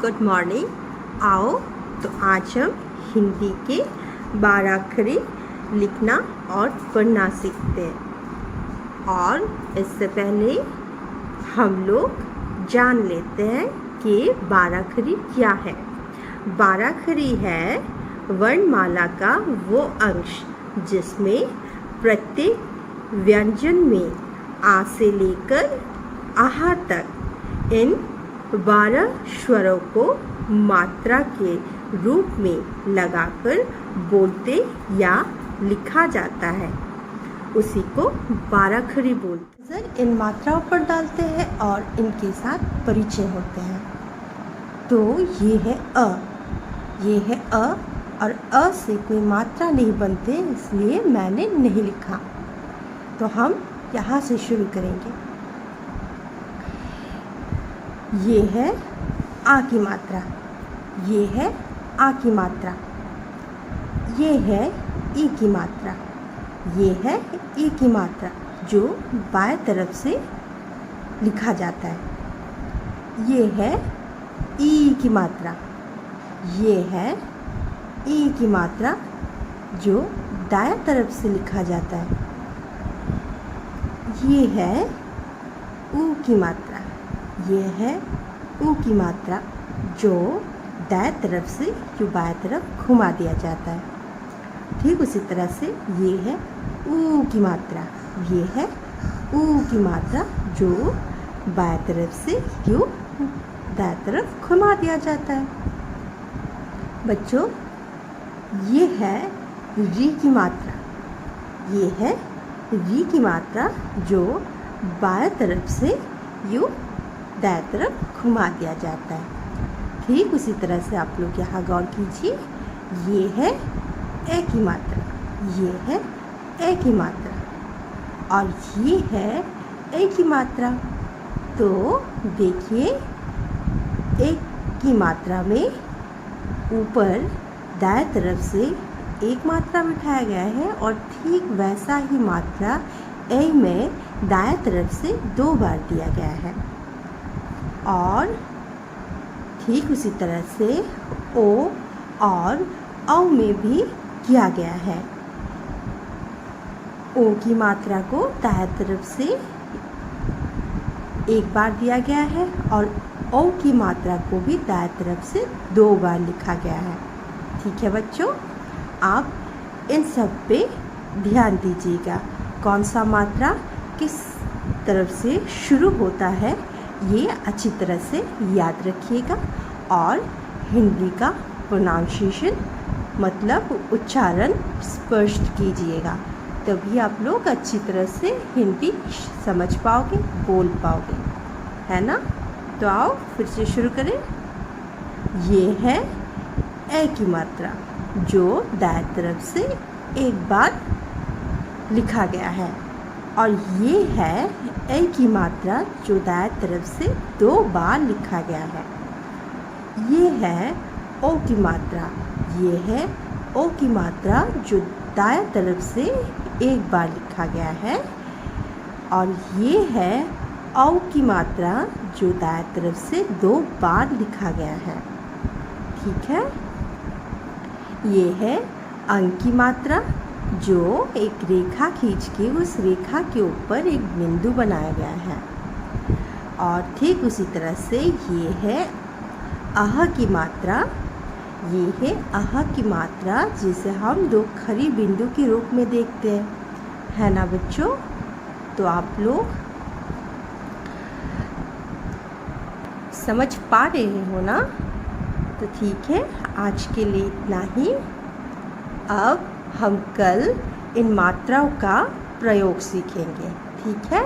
Good morning. आओ तो आज हम हिंदी के 12 अक्षरी लिखना और पढ़ना सीखते हैं। और इससे पहले हम लोग जान लेते हैं कि 12 अक्षरी क्या है। 12 अक्षरी है वर्णमाला का वो अंश जिसमें प्रत्येक व्यंजन में आ से लेकर आहा तक इन 12 स्वरों को मात्रा के रूप में लगाकर बोलते या लिखा जाता है, उसी को 12 अक्षरी बोलते हैं। इन मात्राओं पर डालते हैं और इनके साथ परिचय होते हैं। तो ये है अ, ये है अ और अ से कोई मात्रा नहीं बनते, इसलिए मैंने नहीं लिखा। तो हम यहाँ से शुरू करेंगे। ये है आ की मात्रा, ये है आ की मात्रा, ये है ई की मात्रा, ये है ई की मात्रा जो बाएं तरफ से लिखा जाता है। ये है ई की मात्रा, ये है ई की मात्रा जो दाएं तरफ से लिखा जाता है। ये है ऊ की मात्रा, ये है ऊ की मात्रा जो दाएं तरफ से जो बाएं तरफ घुमा दिया जाता है। ठीक उसी तरह से ये है ऊ की मात्रा, ये है ऊ की मात्रा जो बाएं तरफ से जो दाएं तरफ घुमा दिया जाता है। बच्चों, ये है री की मात्रा, ये है री की मात्रा जो बाएं तरफ से यूँ दाएं तरफ घुमा दिया जाता है। ठीक उसी तरह से आप लोग यहाँ गौर कीजिए। ये है ए की मात्रा, ये है ए की मात्रा और ये है ए की मात्रा। तो देखिए, ए की मात्रा में ऊपर दाएं तरफ से एक मात्रा बिठाया गया है और ठीक वैसा ही मात्रा ए में दाएं तरफ से 2 बार दिया गया है। और ठीक उसी तरह से ओ और औ में भी किया गया है। ओ की मात्रा को दाएं तरफ से एक बार दिया गया है और औ की मात्रा को भी दाएं तरफ से 2 बार लिखा गया है। ठीक है बच्चों, आप इन सब पे ध्यान दीजिएगा। कौन सा मात्रा किस तरफ से शुरू होता है ये अच्छी तरह से याद रखिएगा और हिंदी का प्रोनाउंसिएशन मतलब उच्चारण स्पष्ट कीजिएगा, तभी आप लोग अच्छी तरह से हिंदी समझ पाओगे, बोल पाओगे, है ना। तो आओ फिर से शुरू करें। ये है ए की मात्रा जो दाएं तरफ से एक बार लिखा गया है और ये है ए की मात्रा जो दाएं तरफ से 2 बार लिखा गया है। ये है ओ की मात्रा, ये है ओ की मात्रा जो दाएं तरफ से एक बार लिखा गया है और ये है औ की मात्रा जो दाएं तरफ से 2 बार लिखा गया है। ठीक है। ये है अंग की मात्रा जो एक रेखा खींच के उस रेखा के ऊपर एक बिंदु बनाया गया है। और ठीक उसी तरह से ये है आह की मात्रा, ये है आह की मात्रा जिसे हम 2 खड़ी बिंदु के रूप में देखते हैं, है ना बच्चों। तो आप लोग समझ पा रहे हो ना। तो ठीक है, आज के लिए इतना ही। अब हम कल इन मात्राओं का प्रयोग सीखेंगे। ठीक है।